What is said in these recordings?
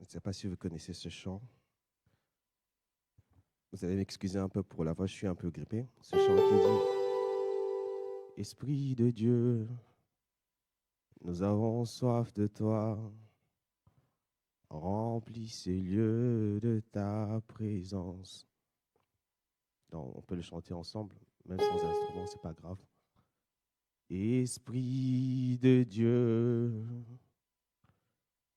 ne sais pas si vous connaissez ce chant. Vous allez m'excuser un peu pour la voix, je suis un peu grippé. Ce chant qui dit: Esprit de Dieu, nous avons soif de toi. Remplis ces lieux de ta présence. Donc, on peut le chanter ensemble, même sans instrument, c'est pas grave. Esprit de Dieu,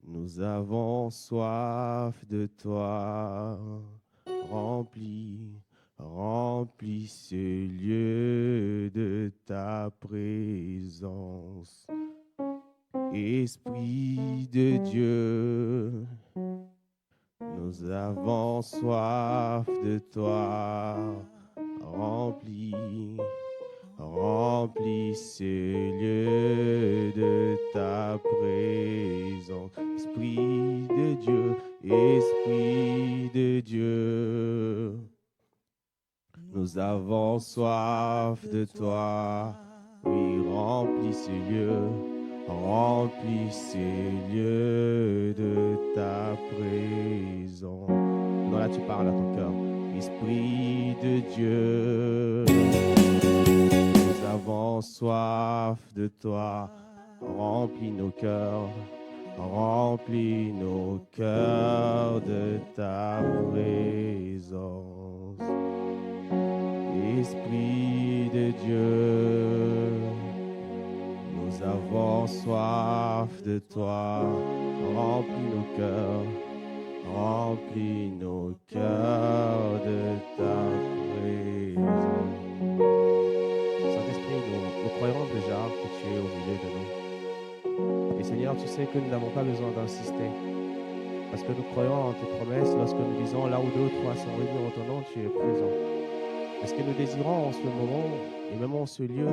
nous avons soif de toi. Remplis ce lieu de ta présence. Esprit de Dieu, nous avons soif de toi. Remplis ce lieu de ta présence. Esprit de Dieu, nous avons soif de toi. Oui, remplis ces lieux de ta présence. Non, là, tu parles à ton cœur. Esprit de Dieu, nous avons soif de toi. Remplis nos cœurs de ta présence. Esprit de Dieu, nous avons soif de toi. Remplis nos cœurs de ta présence. Saint-Esprit, nous croyons déjà que tu es au milieu de nous. Et Seigneur, tu sais que nous n'avons pas besoin d'insister. Parce que nous croyons en tes promesses. Lorsque nous disons là où deux ou trois sont réunis en ton nom, tu es présent. Est-ce que nous désirons en ce moment, et même en ce lieu,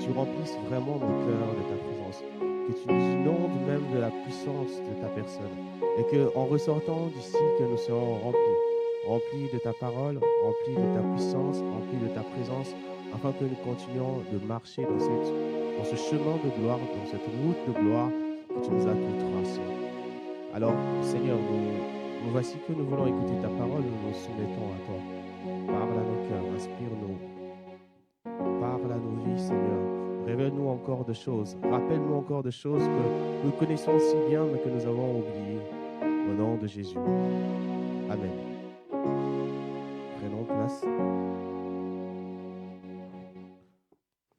tu remplisses vraiment nos cœurs de ta présence, que tu nous inondes même de la puissance de ta personne, et qu'en ressortant d'ici, que nous serons remplis de ta parole, remplis de ta puissance, remplis de ta présence, afin que nous continuions de marcher dans ce chemin de gloire, dans cette route de gloire que tu nous as tout tracé. Alors, Seigneur, nous voici que nous voulons écouter ta parole, nous nous soumettons à toi. Parle à nos cœurs, inspire-nous. Parle à nos vies, Seigneur. Révèle-nous encore de choses. Rappelle-nous encore de choses que nous connaissons si bien, mais que nous avons oubliées. Au nom de Jésus. Amen. Prenons place.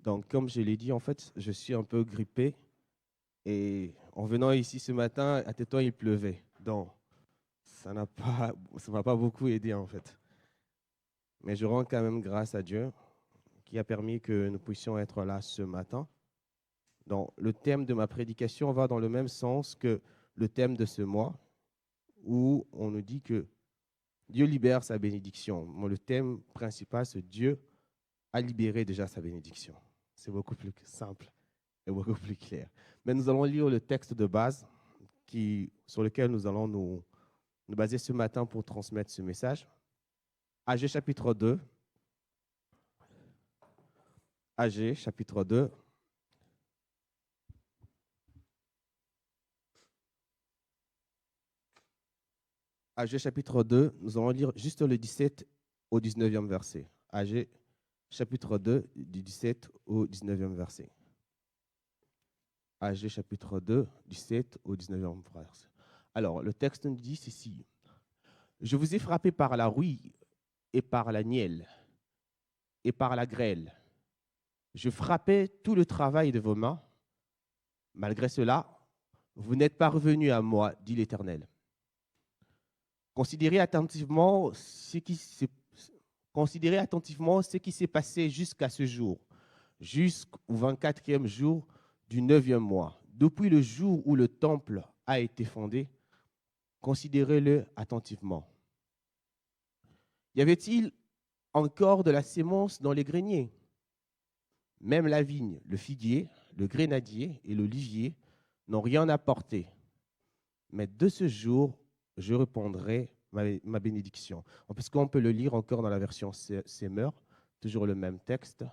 Donc, comme je l'ai dit, en fait, je suis un peu grippé. Et en venant ici ce matin, à Tétouan, il pleuvait. Donc, ça m'a pas beaucoup aidé, en fait. Mais je rends quand même grâce à Dieu qui a permis que nous puissions être là ce matin. Donc, le thème de ma prédication va dans le même sens que le thème de ce mois, où on nous dit que Dieu libère sa bénédiction. Bon, le thème principal, c'est Dieu a libéré déjà sa bénédiction. C'est beaucoup plus simple et beaucoup plus clair. Mais nous allons lire le texte de base sur lequel nous allons nous baser ce matin pour transmettre ce message. Agé chapitre 2. Agé chapitre 2. Agé chapitre 2, nous allons lire juste le 17 au 19e verset. Agé chapitre 2, du 17 au 19e verset. Agé chapitre 2, 17 au 19e verset. Alors, le texte nous dit ceci. Je vous ai frappé par la rouille et par la nielle et par la grêle. Je frappais tout le travail de vos mains. Malgré cela, vous n'êtes pas revenus à moi, dit l'Éternel. Considérez attentivement ce qui s'est passé jusqu'à ce jour, jusqu'au 24e jour du 9e mois. Depuis le jour où le temple a été fondé, considérez-le attentivement. Y avait-il encore de la sémence dans les greniers? Même la vigne, le figuier, le grenadier et l'olivier n'ont rien apporté. Mais de ce jour, je répandrai ma bénédiction. Puisqu'on peut le lire encore dans la version Semeur, toujours le même texte.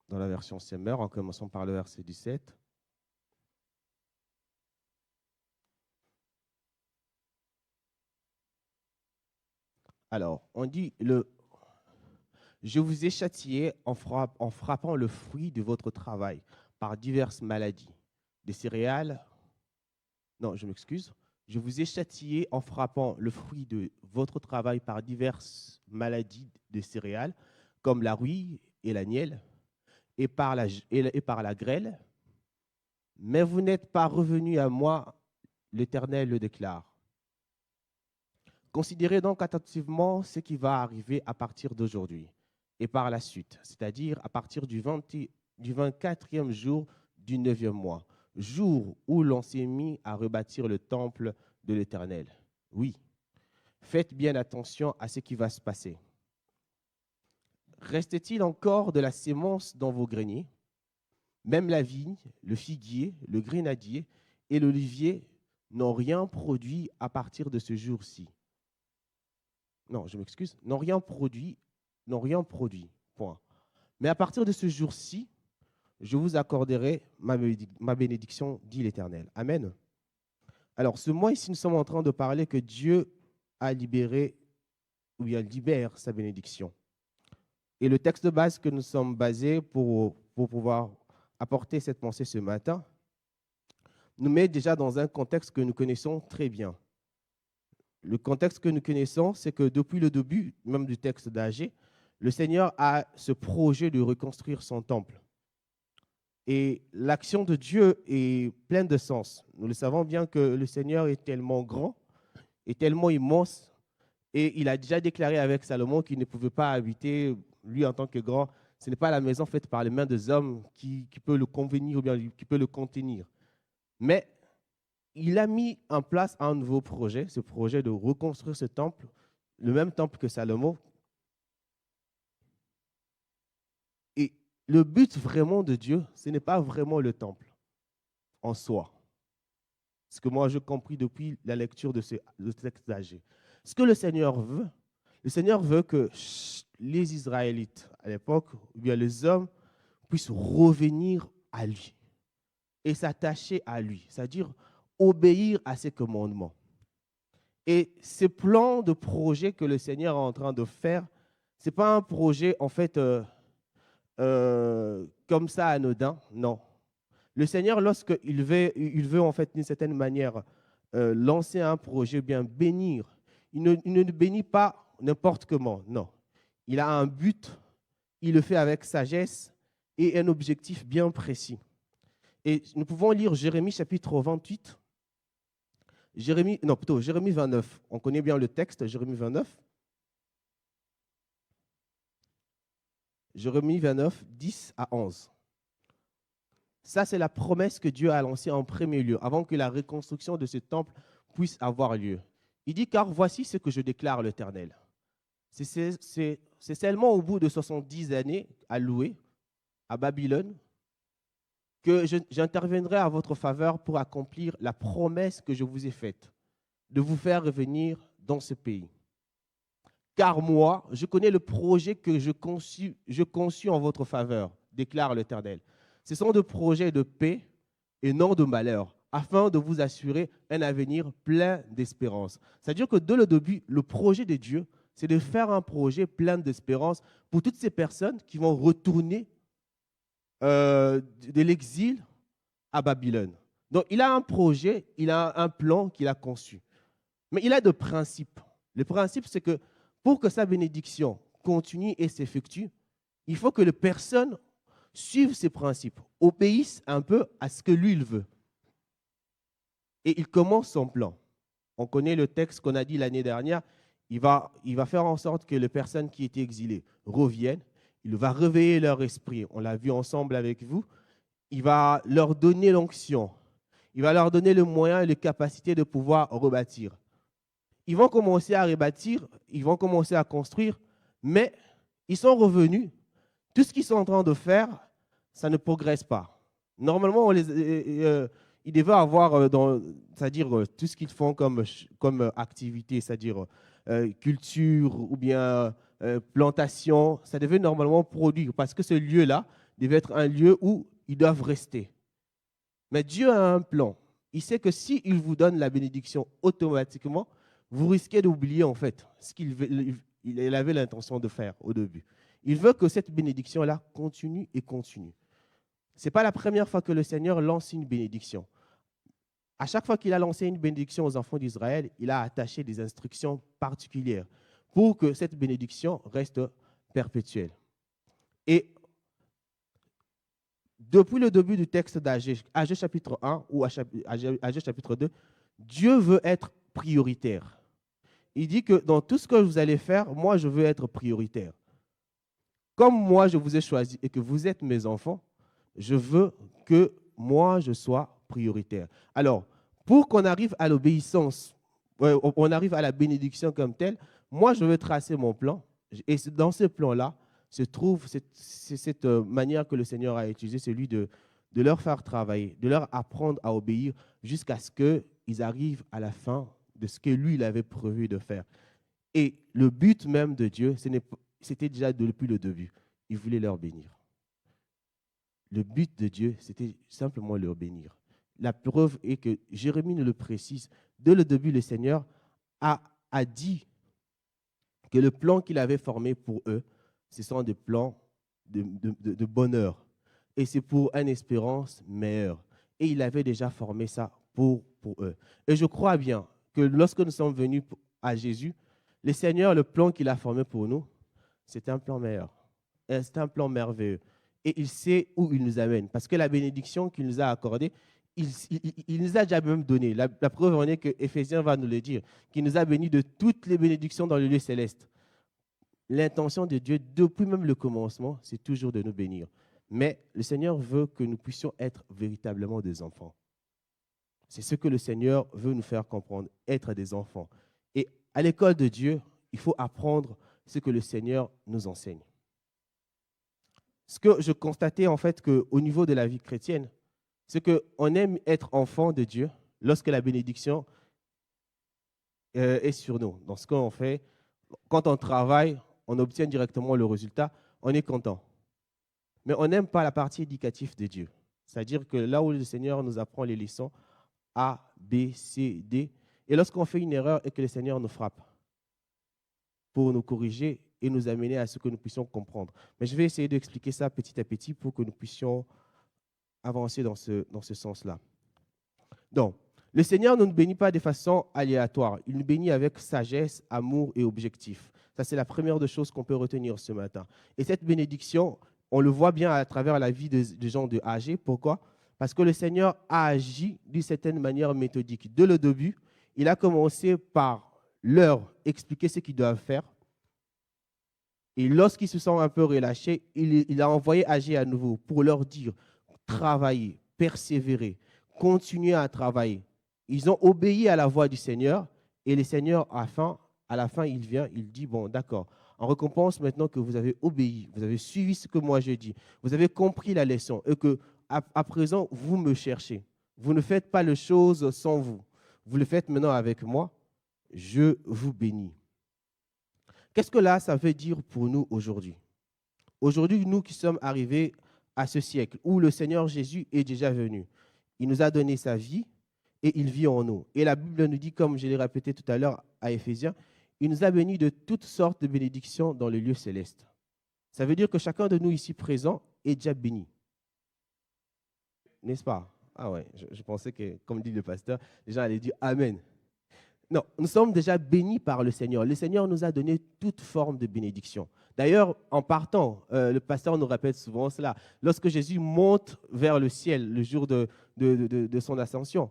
Dans la version Semeur, en commençant par le verset 17. Alors, on dit, je vous ai châtié en frappant le fruit de votre travail par diverses maladies, des céréales. Non, je m'excuse. Je vous ai châtié en frappant le fruit de votre travail par diverses maladies de céréales, comme la rouille et la nielle, et par la grêle. Mais vous n'êtes pas revenu à moi, l'Éternel le déclare. Considérez donc attentivement ce qui va arriver à partir d'aujourd'hui et par la suite, c'est-à-dire à partir du 24e jour du 9e mois, jour où l'on s'est mis à rebâtir le temple de l'Éternel. Oui, faites bien attention à ce qui va se passer. Reste-t-il encore de la sémence dans vos greniers? Même la vigne, le figuier, le grenadier et l'olivier n'ont rien produit à partir de ce jour-ci. Non, je m'excuse, n'ont rien produit, point. Mais à partir de ce jour-ci, je vous accorderai ma bénédiction, dit l'Éternel. Amen. Alors, ce mois ici, nous sommes en train de parler que Dieu a libéré, ou bien libère sa bénédiction. Et le texte de base que nous sommes basés pour pouvoir apporter cette pensée ce matin nous met déjà dans un contexte que nous connaissons très bien. Le contexte que nous connaissons, c'est que depuis le début même du texte d'Agé, le Seigneur a ce projet de reconstruire son temple. Et l'action de Dieu est pleine de sens. Nous le savons bien que le Seigneur est tellement grand, est tellement immense, et il a déjà déclaré avec Salomon qu'il ne pouvait pas habiter, lui en tant que grand, ce n'est pas la maison faite par les mains des hommes qui peut le convenir ou bien qui peut le contenir. Mais il a mis en place un nouveau projet, ce projet de reconstruire ce temple, le même temple que Salomon. Et le but vraiment de Dieu, ce n'est pas vraiment le temple en soi. Ce que moi j'ai compris depuis la lecture de ce texte d'Agé. Ce que le Seigneur veut que les Israélites à l'époque, ou bien les hommes, puissent revenir à lui et s'attacher à lui, c'est-à-dire obéir à ses commandements. Et ce plan de projet que le Seigneur est en train de faire, ce n'est pas un projet en fait comme ça anodin, non. Le Seigneur, lorsqu'il veut en fait d'une certaine manière lancer un projet, bien bénir, il ne bénit pas n'importe comment, non. Il a un but, il le fait avec sagesse et un objectif bien précis. Et nous pouvons lire Jérémie chapitre 28, Jérémie 29. On connaît bien le texte, Jérémie 29. Jérémie 29, 10 à 11. Ça, c'est la promesse que Dieu a lancée en premier lieu, avant que la reconstruction de ce temple puisse avoir lieu. Il dit, car voici ce que je déclare l'Éternel. C'est seulement au bout de 70 années à louer, à Babylone, que j'interviendrai à votre faveur pour accomplir la promesse que je vous ai faite, de vous faire revenir dans ce pays. Car moi, je connais le projet que je conçus en votre faveur, déclare l'Éternel. Ce sont des projets de paix et non de malheur, afin de vous assurer un avenir plein d'espérance. C'est-à-dire que dès le début, le projet de Dieu, c'est de faire un projet plein d'espérance pour toutes ces personnes qui vont retourner de l'exil à Babylone. Donc, il a un projet, il a un plan qu'il a conçu. Mais il a des principes. Le principe, c'est que pour que sa bénédiction continue et s'effectue, il faut que les personnes suivent ces principes, obéissent un peu à ce que lui, il veut. Et il commence son plan. On connaît le texte qu'on a dit l'année dernière. Il va faire en sorte que les personnes qui étaient exilées reviennent. Il va réveiller leur esprit. On l'a vu ensemble avec vous. Il va leur donner l'onction. Il va leur donner le moyen et les capacités de pouvoir rebâtir. Ils vont commencer à rebâtir, ils vont commencer à construire, mais ils sont revenus. Tout ce qu'ils sont en train de faire, ça ne progresse pas. Normalement, ils devaient avoir, c'est-à-dire tout ce qu'ils font comme activité, c'est-à-dire culture ou bien plantation, ça devait normalement produire parce que ce lieu-là devait être un lieu où ils doivent rester. Mais Dieu a un plan. Il sait que s'il vous donne la bénédiction automatiquement, vous risquez d'oublier en fait ce qu'il avait l'intention de faire au début. Il veut que cette bénédiction-là continue et continue. Ce n'est pas la première fois que le Seigneur lance une bénédiction. À chaque fois qu'il a lancé une bénédiction aux enfants d'Israël, il a attaché des instructions particulières pour que cette bénédiction reste perpétuelle. Et depuis le début du texte d'Agé, Agé chapitre 1 ou Agé chapitre 2, Dieu veut être prioritaire. Il dit que dans tout ce que vous allez faire, moi, je veux être prioritaire. Comme moi, je vous ai choisi et que vous êtes mes enfants, je veux que moi, je sois prioritaire. Alors, pour qu'on arrive à l'obéissance, on arrive à la bénédiction comme telle, moi, je veux tracer mon plan. Et dans ce plan-là, se trouve cette manière que le Seigneur a utilisée, celui de leur faire travailler, de leur apprendre à obéir jusqu'à ce qu'ils arrivent à la fin de ce que lui, il avait prévu de faire. Et le but même de Dieu, c'était déjà depuis le début. Il voulait leur bénir. Le but de Dieu, c'était simplement leur bénir. La preuve est que Jérémie nous le précise. Dès le début, le Seigneur a dit que le plan qu'il avait formé pour eux, ce sont des plans de bonheur. Et c'est pour une espérance meilleure. Et il avait déjà formé ça pour eux. Et je crois bien que lorsque nous sommes venus à Jésus, le Seigneur, le plan qu'il a formé pour nous, c'est un plan meilleur. C'est un plan merveilleux. Et il sait où il nous amène. Parce que la bénédiction qu'il nous a accordée, il nous a déjà même donné. La preuve en est que Éphésiens va nous le dire, qu'il nous a bénis de toutes les bénédictions dans le lieu céleste. L'intention de Dieu, depuis même le commencement, c'est toujours de nous bénir. Mais le Seigneur veut que nous puissions être véritablement des enfants. C'est ce que le Seigneur veut nous faire comprendre, être des enfants. Et à l'école de Dieu, il faut apprendre ce que le Seigneur nous enseigne. Ce que je constatais en fait qu'au niveau de la vie chrétienne, c'est qu'on aime être enfant de Dieu lorsque la bénédiction est sur nous. Dans ce qu'on fait, quand on travaille, on obtient directement le résultat, on est content. Mais on n'aime pas la partie éducative de Dieu. C'est-à-dire que là où le Seigneur nous apprend les leçons A, B, C, D, et lorsqu'on fait une erreur et que le Seigneur nous frappe pour nous corriger et nous amener à ce que nous puissions comprendre. Mais je vais essayer d'expliquer ça petit à petit pour que nous puissions avancer dans ce sens-là. Donc, le Seigneur ne nous bénit pas de façon aléatoire. Il nous bénit avec sagesse, amour et objectif. Ça, c'est la première des choses qu'on peut retenir ce matin. Et cette bénédiction, on le voit bien à travers la vie des gens de Agé. Pourquoi? Parce que le Seigneur a agi d'une certaine manière méthodique. Dès le début, il a commencé par leur expliquer ce qu'ils doivent faire. Et lorsqu'ils se sont un peu relâchés, il a envoyé Agé à nouveau pour leur dire travailler, persévérer, continuer à travailler. Ils ont obéi à la voix du Seigneur et le Seigneur, à la fin, il vient, il dit, bon, d'accord, en récompense maintenant que vous avez obéi, vous avez suivi ce que moi je dis, vous avez compris la leçon et que à présent, vous me cherchez. Vous ne faites pas les choses sans vous. Vous le faites maintenant avec moi. Je vous bénis. Qu'est-ce que là, ça veut dire pour nous aujourd'hui? Aujourd'hui, nous qui sommes arrivés à ce siècle où le Seigneur Jésus est déjà venu, il nous a donné sa vie et il vit en nous. Et la Bible nous dit, comme je l'ai répété tout à l'heure à Éphésiens, il nous a bénis de toutes sortes de bénédictions dans le lieu céleste. Ça veut dire que chacun de nous ici présent est déjà béni. N'est-ce pas? Ah ouais, je pensais que, comme dit le pasteur, les gens allaient dire Amen. Non, nous sommes déjà bénis par le Seigneur. Le Seigneur nous a donné toute forme de bénédiction. D'ailleurs, en partant, le pasteur nous répète souvent cela. Lorsque Jésus monte vers le ciel le jour de son ascension,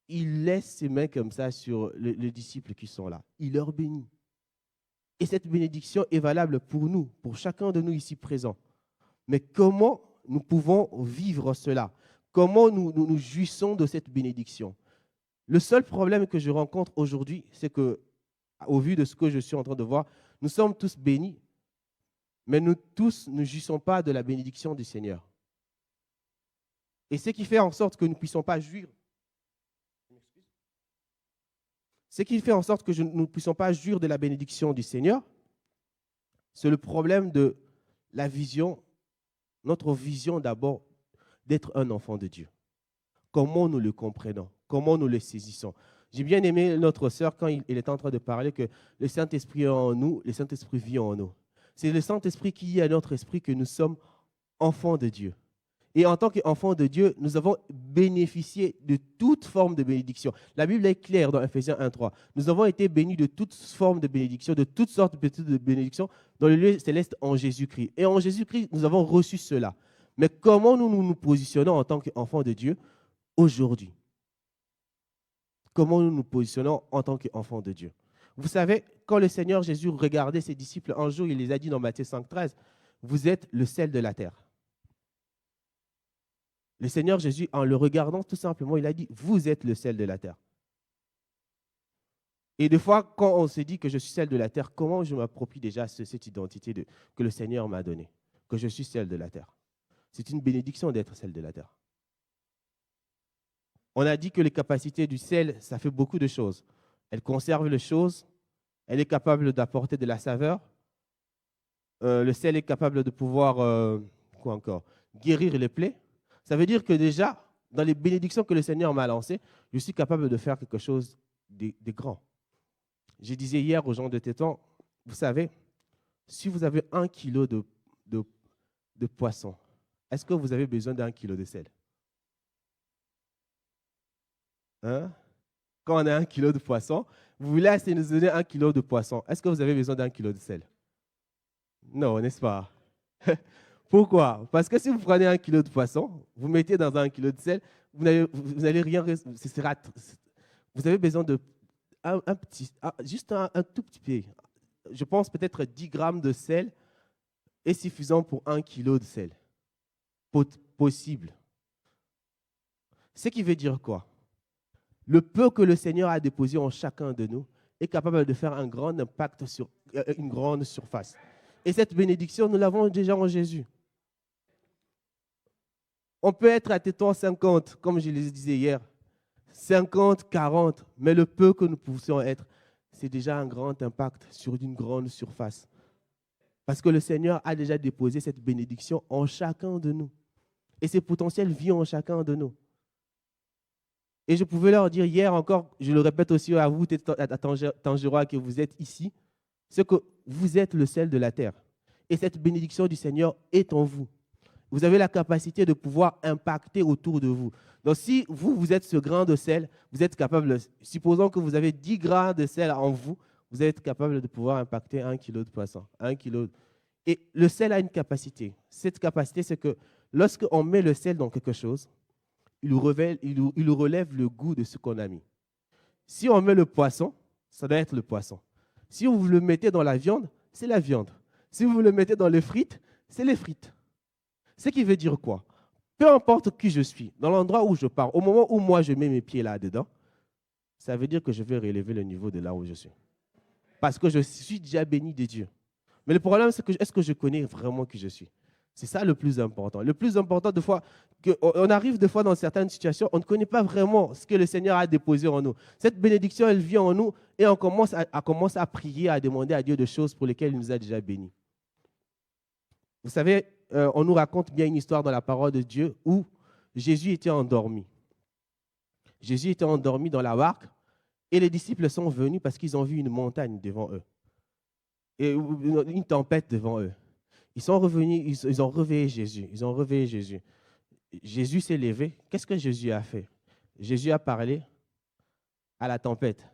il laisse ses mains comme ça sur les disciples qui sont là. Il leur bénit. Et cette bénédiction est valable pour nous, pour chacun de nous ici présents. Mais comment nous pouvons vivre cela? Comment nous jouissons de cette bénédiction? Le seul problème que je rencontre aujourd'hui, c'est que, au vu de ce que je suis en train de voir, nous sommes tous bénis, mais nous tous ne jouissons pas de la bénédiction du Seigneur. Et ce qui fait en sorte que nous ne puissions pas jouir, de la bénédiction du Seigneur, c'est le problème de la vision, notre vision d'abord d'être un enfant de Dieu. Comment nous le comprenons? Comment nous le saisissons? J'ai bien aimé notre sœur quand il était en train de parler que le Saint-Esprit est en nous, le Saint-Esprit vit en nous. C'est le Saint-Esprit qui dit à notre esprit que nous sommes enfants de Dieu. Et en tant qu'enfants de Dieu, nous avons bénéficié de toute forme de bénédiction. La Bible est claire dans Ephésiens 1:3. Nous avons été bénis de toute forme de bénédiction, de toutes sortes de bénédictions dans le lieu céleste en Jésus-Christ. Et en Jésus-Christ, nous avons reçu cela. Mais comment nous positionnons en tant qu'enfants de Dieu aujourd'hui? Comment nous nous positionnons en tant qu'enfants de Dieu? Vous savez, quand le Seigneur Jésus regardait ses disciples un jour, il les a dit dans Matthieu 5:13, vous êtes le sel de la terre. Le Seigneur Jésus, en le regardant tout simplement, il a dit, vous êtes le sel de la terre. Et des fois, quand on se dit que je suis sel de la terre, comment je m'approprie déjà cette identité que le Seigneur m'a donnée, que je suis sel de la terre? C'est une bénédiction d'être sel de la terre. On a dit que les capacités du sel, ça fait beaucoup de choses. Elle conserve les choses, elle est capable d'apporter de la saveur. Le sel est capable de pouvoir, quoi encore, guérir les plaies. Ça veut dire que déjà, dans les bénédictions que le Seigneur m'a lancées, je suis capable de faire quelque chose de grand. Je disais hier aux gens de Tétouan, vous savez, si vous avez 1 kilo de poisson, est-ce que vous avez besoin d'1 kilo de sel? Hein? Quand on a 1 kilo de poisson, vous voulez essayer de nous donner 1 kilo de poisson, est-ce que vous avez besoin d'1 kilo de sel? Non, n'est-ce pas? Pourquoi? Parce que si vous prenez 1 kilo de poisson, vous mettez dans 1 kilo de sel, vous n'allez rien. Vous avez besoin de juste un tout petit peu. Je pense peut-être 10 grammes de sel est suffisant pour 1 kilo de sel. Possible. Ce qui veut dire quoi? Le peu que le Seigneur a déposé en chacun de nous est capable de faire un grand impact sur une grande surface. Et cette bénédiction, nous l'avons déjà en Jésus. On peut être à Tétouan 50, comme je le disais hier, 50, 40, mais le peu que nous puissions être, c'est déjà un grand impact sur une grande surface. Parce que le Seigneur a déjà déposé cette bénédiction en chacun de nous. Et ce potentiel vit en chacun de nous. Et je pouvais leur dire hier encore, je le répète aussi à vous, à Tangirois, que vous êtes ici, c'est que vous êtes le sel de la terre. Et cette bénédiction du Seigneur est en vous. Vous avez la capacité de pouvoir impacter autour de vous. Donc, si vous êtes ce grain de sel, vous êtes capable, supposons que vous avez 10 grains de sel en vous, vous êtes capable de pouvoir impacter 1 kilo de poisson. 1 kilo. Et le sel a une capacité. Cette capacité, c'est que lorsqu'on met le sel dans quelque chose, il relève le goût de ce qu'on a mis. Si on met le poisson, ça doit être le poisson. Si vous le mettez dans la viande, c'est la viande. Si vous le mettez dans les frites, c'est les frites. Ce qui veut dire quoi? Peu importe qui je suis, dans l'endroit où je pars, au moment où moi je mets mes pieds là-dedans, ça veut dire que je vais relever le niveau de là où je suis. Parce que je suis déjà béni de Dieu. Mais le problème, c'est que est-ce que je connais vraiment qui je suis? C'est ça le plus important. Le plus important, des fois, on arrive des fois dans certaines situations, on ne connaît pas vraiment ce que le Seigneur a déposé en nous. Cette bénédiction, elle vient en nous et on commence à prier, à demander à Dieu des choses pour lesquelles il nous a déjà bénis. Vous savez, on nous raconte bien une histoire dans la parole de Dieu où Jésus était endormi. Jésus était endormi dans la barque et les disciples sont venus parce qu'ils ont vu une montagne devant eux et une tempête devant eux. Ils sont revenus, ils ont réveillé Jésus. Ils ont réveillé Jésus. Jésus s'est levé. Qu'est-ce que Jésus a fait? Jésus a parlé à la tempête,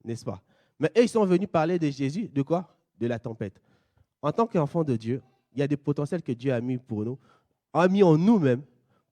n'est-ce pas? Mais eux, ils sont venus parler de Jésus, de quoi? De la tempête. En tant qu'enfant de Dieu, il y a des potentiels que Dieu a mis pour nous, a mis en nous-mêmes,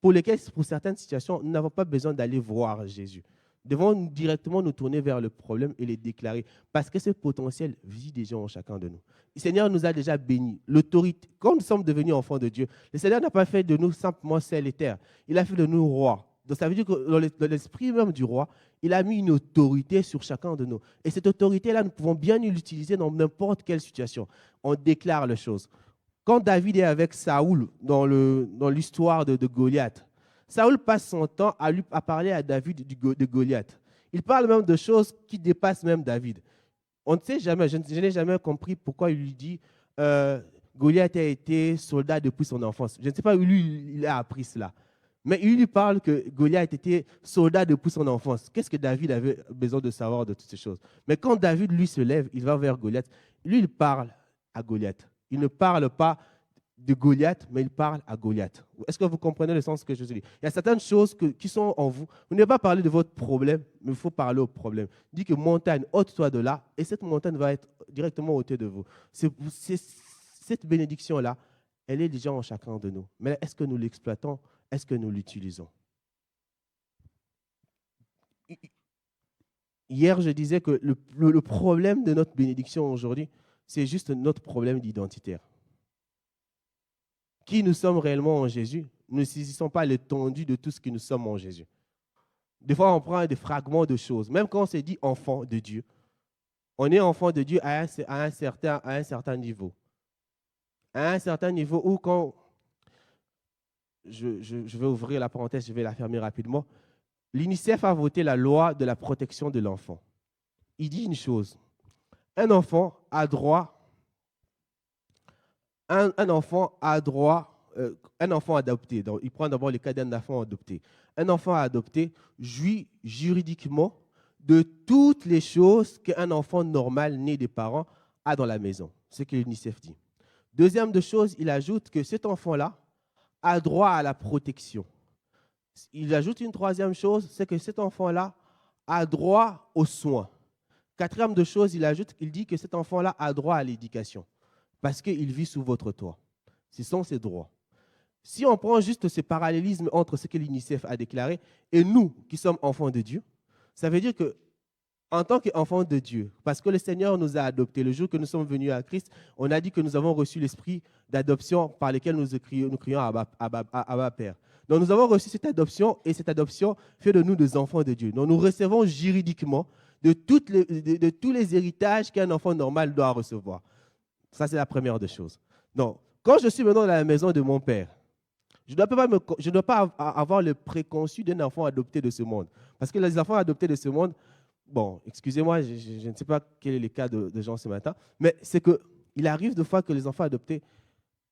pour lesquels, pour certaines situations, nous n'avons pas besoin d'aller voir Jésus. Nous devons directement nous tourner vers le problème et les déclarer. Parce que ce potentiel vit déjà en chacun de nous. Le Seigneur nous a déjà bénis. L'autorité, quand nous sommes devenus enfants de Dieu, le Seigneur n'a pas fait de nous simplement ciel et terre. Il a fait de nous rois. Donc ça veut dire que dans l'esprit même du roi, il a mis une autorité sur chacun de nous. Et cette autorité-là, nous pouvons bien l'utiliser dans n'importe quelle situation. On déclare les choses. Quand David est avec Saoul dans l'histoire de Goliath, Saoul passe son temps à parler à David de Goliath. Il parle même de choses qui dépassent même David. On ne sait jamais, je n'ai jamais compris pourquoi il lui dit Goliath a été soldat depuis son enfance. Je ne sais pas où lui il a appris cela. Mais il lui parle que Goliath était soldat depuis son enfance. Qu'est-ce que David avait besoin de savoir de toutes ces choses? Mais quand David, lui, se lève, il va vers Goliath. Lui, il parle à Goliath. Il ne parle pas de Goliath, mais il parle à Goliath. Est-ce que vous comprenez le sens que je dis? Il y a certaines choses qui sont en vous. Vous n'avez pas parler de votre problème, mais il faut parler au problème. Dit que montagne, ôte-toi de là, et cette montagne va être directement ôtée de vous. Cette bénédiction-là, elle est déjà en chacun de nous. Mais est-ce que nous l'exploitons? Est-ce que nous l'utilisons? Hier, je disais que le problème de notre bénédiction aujourd'hui, c'est juste notre problème d'identitaire. Qui nous sommes réellement en Jésus, nous ne saisissons pas l'étendue de tout ce que nous sommes en Jésus. Des fois, on prend des fragments de choses. Même quand on se dit enfant de Dieu, on est enfant de Dieu à un certain niveau. À un certain niveau où quand, je vais ouvrir la parenthèse, je vais la fermer rapidement, l'UNICEF a voté la loi de la protection de l'enfant. Il dit une chose, un enfant a droit, un enfant adopté, donc il prend d'abord le cas d'un enfant adopté. Un enfant adopté jouit juridiquement de toutes les choses qu'un enfant normal né des parents a dans la maison, ce que l'UNICEF dit. Deuxième de chose, il ajoute que cet enfant-là a droit à la protection. Il ajoute une troisième chose, c'est que cet enfant-là a droit aux soins. Quatrième de chose, il dit que cet enfant-là a droit à l'éducation parce qu'il vit sous votre toit. Ce sont ses droits. Si on prend juste ce parallélisme entre ce que l'UNICEF a déclaré et nous qui sommes enfants de Dieu, ça veut dire que en tant qu'enfants de Dieu, parce que le Seigneur nous a adoptés, le jour que nous sommes venus à Christ, on a dit que nous avons reçu l'esprit d'adoption par lequel nous crions Abba Père. Donc nous avons reçu cette adoption et cette adoption fait de nous des enfants de Dieu. Donc nous recevons juridiquement de tous les héritages qu'un enfant normal doit recevoir. Ça, c'est la première des choses. Donc, quand je suis maintenant dans la maison de mon père, je ne dois pas avoir le préconçu d'un enfant adopté de ce monde. Parce que les enfants adoptés de ce monde, bon, excusez-moi, je ne sais pas quel est le cas de gens ce matin, mais c'est qu'il arrive des fois que les enfants adoptés,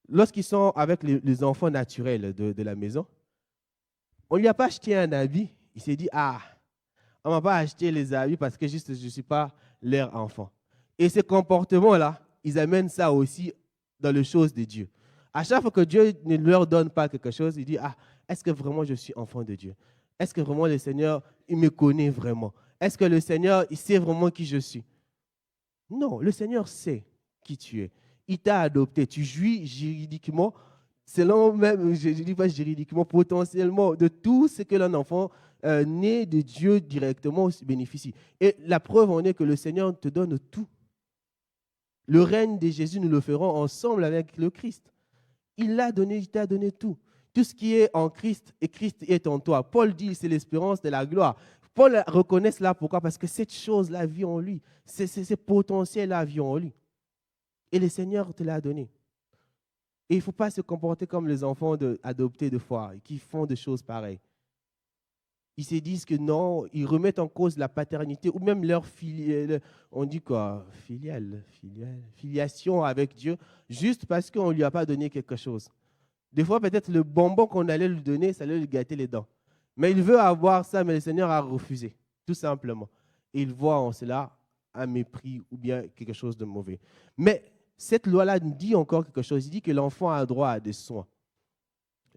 lorsqu'ils sont avec les enfants naturels de la maison, on ne lui a pas acheté un habit. Il s'est dit, ah, on ne m'a pas acheté les habits parce que juste je ne suis pas leur enfant. Et ces comportements-là, ils amènent ça aussi dans les choses de Dieu. À chaque fois que Dieu ne leur donne pas quelque chose, il dit, ah, est-ce que vraiment je suis enfant de Dieu? Est-ce que vraiment le Seigneur, il me connaît vraiment? Est-ce que le Seigneur, il sait vraiment qui je suis? Non, le Seigneur sait qui tu es. Il t'a adopté. Tu jouis juridiquement, selon même, je ne dis pas juridiquement, potentiellement, de tout ce que l'un enfant né de Dieu directement bénéficie. Et la preuve en est que le Seigneur te donne tout. Le règne de Jésus, nous le ferons ensemble avec le Christ. Il t'a donné tout. Tout ce qui est en Christ et Christ est en toi. Paul dit, c'est l'espérance de la gloire. Paul reconnaît cela, pourquoi? Parce que cette chose-là vit en lui. Ce potentiel-là vit en lui. Et le Seigneur te l'a donné. Et il ne faut pas se comporter comme les enfants adoptés de foi, qui font des choses pareilles. Ils se disent que non, ils remettent en cause la paternité ou même leur on dit quoi, filiation avec Dieu, juste parce qu'on ne lui a pas donné quelque chose. Des fois, peut-être le bonbon qu'on allait lui donner, ça allait lui gâter les dents. Mais il veut avoir ça, mais le Seigneur a refusé, tout simplement. Et il voit en cela un mépris ou bien quelque chose de mauvais. Mais cette loi-là dit encore quelque chose. Il dit que l'enfant a droit à des soins.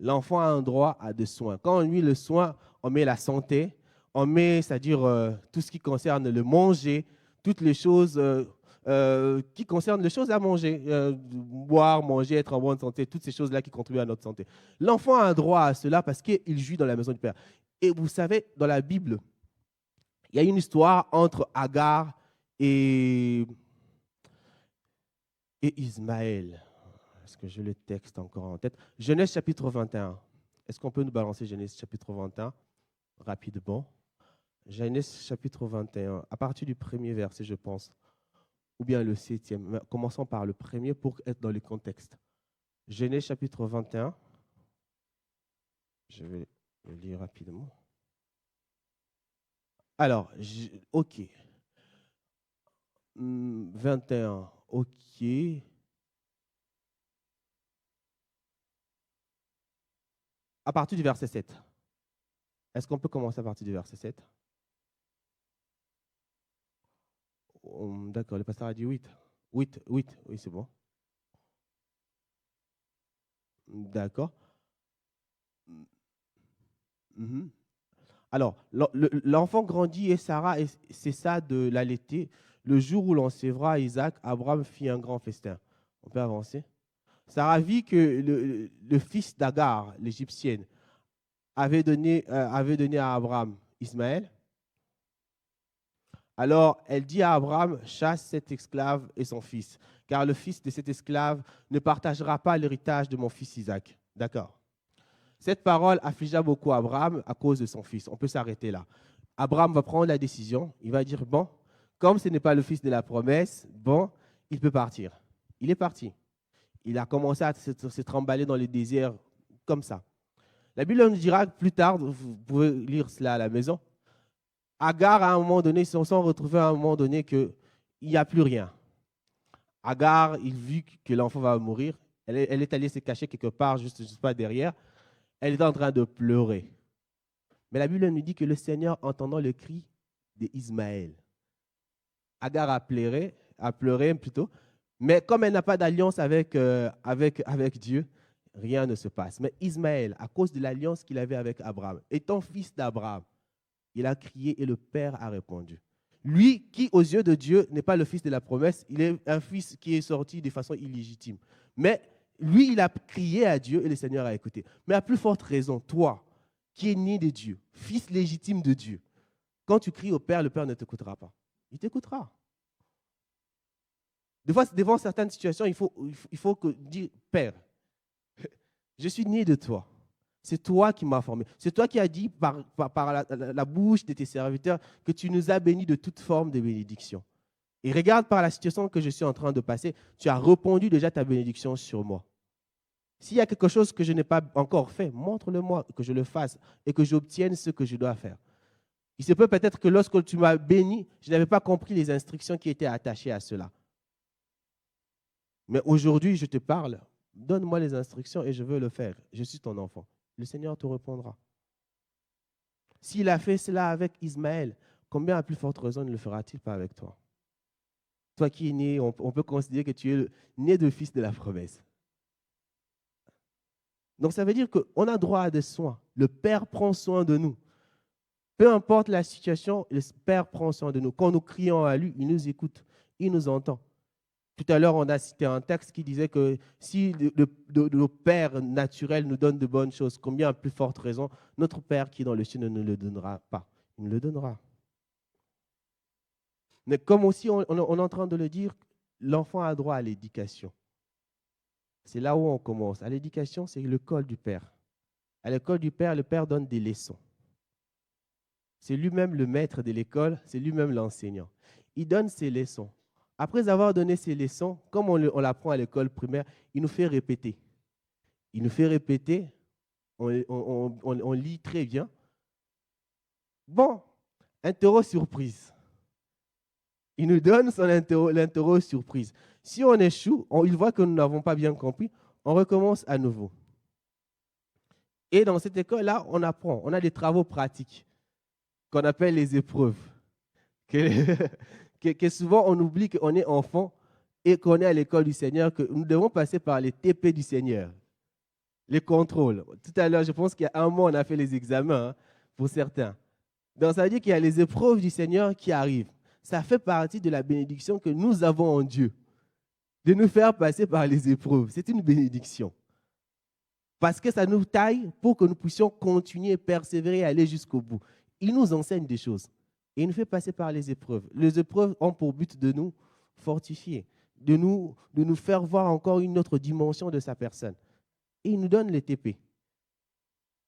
L'enfant a un droit à des soins. Quand on met le soin, on met la santé, on met, c'est-à-dire tout ce qui concerne le manger, toutes les choses qui concernent les choses à manger, boire, manger, être en bonne santé, toutes ces choses-là qui contribuent à notre santé. L'enfant a un droit à cela parce qu'il jouit dans la maison du Père. Et vous savez, dans la Bible, il y a une histoire entre Agar et Ismaël. Est-ce que j'ai le texte encore en tête? Genèse chapitre 21. Est-ce qu'on peut nous balancer Genèse chapitre 21 rapidement? Genèse chapitre 21, à partir du premier verset, je pense, ou bien le 7e. Mais commençons par le premier pour être dans le contexte. Genèse chapitre 21. Je vais le lire rapidement. Alors, OK. 21, OK. à partir du verset 7. Est-ce qu'on peut commencer à partir du verset 7? D'accord, le pasteur a dit 8. 8, oui, c'est bon. D'accord. Mhm. Alors, l'enfant grandit et Sarah cessa de l'allaiter. Le jour où l'on sévera Isaac, Abraham fit un grand festin. On peut avancer. Sarah vit que le fils d'Agar, l'Égyptienne, avait donné à Abraham Ismaël. Alors, elle dit à Abraham, chasse cet esclave et son fils, car le fils de cet esclave ne partagera pas l'héritage de mon fils Isaac. D'accord. Cette parole affligea beaucoup Abraham à cause de son fils. On peut s'arrêter là. Abraham va prendre la décision. Il va dire, bon, comme ce n'est pas le fils de la promesse, bon, il peut partir. Il est parti. Il a commencé à se trimballer dans le désert comme ça. La Bible nous dira plus tard, vous pouvez lire cela à la maison, Agar, à un moment donné, ils se sont retrouvés à un moment donné qu'il n'y a plus rien. Agar, il vit que l'enfant va mourir. Elle est allée se cacher quelque part, juste pas derrière. Elle est en train de pleurer. Mais la Bible nous dit que le Seigneur, entendant le cri d'Ismaël, Agar a pleuré plutôt, mais comme elle n'a pas d'alliance avec Dieu, rien ne se passe. Mais Ismaël, à cause de l'alliance qu'il avait avec Abraham, étant fils d'Abraham, il a crié et le Père a répondu. Lui, qui aux yeux de Dieu n'est pas le fils de la promesse, il est un fils qui est sorti de façon illégitime. Mais lui, il a crié à Dieu et le Seigneur a écouté. Mais à plus forte raison, toi, qui es né de Dieu, fils légitime de Dieu, quand tu cries au Père, le Père ne t'écoutera pas. Il t'écoutera. Des fois, devant certaines situations, il faut dire, Père, je suis né de toi. C'est toi qui m'as formé. C'est toi qui as dit par la bouche de tes serviteurs que tu nous as bénis de toute forme de bénédiction. Et regarde par la situation que je suis en train de passer, tu as répandu déjà ta bénédiction sur moi. S'il y a quelque chose que je n'ai pas encore fait, montre-le-moi, que je le fasse et que j'obtienne ce que je dois faire. Il se peut peut-être que lorsque tu m'as béni, je n'avais pas compris les instructions qui étaient attachées à cela. Mais aujourd'hui, je te parle, donne-moi les instructions et je veux le faire. Je suis ton enfant. Le Seigneur te répondra. S'il a fait cela avec Ismaël, combien à plus forte raison ne le fera-t-il pas avec toi? Toi qui es né, on peut considérer que tu es né de fils de la promesse. Donc ça veut dire qu'on a droit à des soins. Le Père prend soin de nous. Peu importe la situation, le Père prend soin de nous. Quand nous crions à lui, il nous écoute, il nous entend. Tout à l'heure, on a cité un texte qui disait que si nos pères naturels nous donnent de bonnes choses, combien à plus forte raison, notre Père qui est dans le ciel ne nous le donnera pas. Il nous le donnera. Mais comme aussi on est en train de le dire, l'enfant a droit à l'éducation. C'est là où on commence. À l'éducation, c'est l'école du Père. À l'école du Père, le Père donne des leçons. C'est lui-même le maître de l'école, c'est lui-même l'enseignant. Il donne ses leçons. Après avoir donné ces leçons, comme on l'apprend à l'école primaire, il nous fait répéter. Il nous fait répéter, on lit très bien. Bon, interro surprise. Il nous donne l'interro surprise. Si on échoue, il voit que nous n'avons pas bien compris, on recommence à nouveau. Et dans cette école-là, on apprend, on a des travaux pratiques qu'on appelle les épreuves. Que souvent on oublie qu'on est enfant et qu'on est à l'école du Seigneur, que nous devons passer par les TP du Seigneur, les contrôles. Tout à l'heure, je pense qu'il y a un mois, on a fait les examens pour certains. Donc ça veut dire qu'il y a les épreuves du Seigneur qui arrivent. Ça fait partie de la bénédiction que nous avons en Dieu, de nous faire passer par les épreuves. C'est une bénédiction. Parce que ça nous taille pour que nous puissions continuer, persévérer et aller jusqu'au bout. Il nous enseigne des choses. Et il nous fait passer par les épreuves. Les épreuves ont pour but de nous fortifier, de nous faire voir encore une autre dimension de sa personne. Et il nous donne les TP.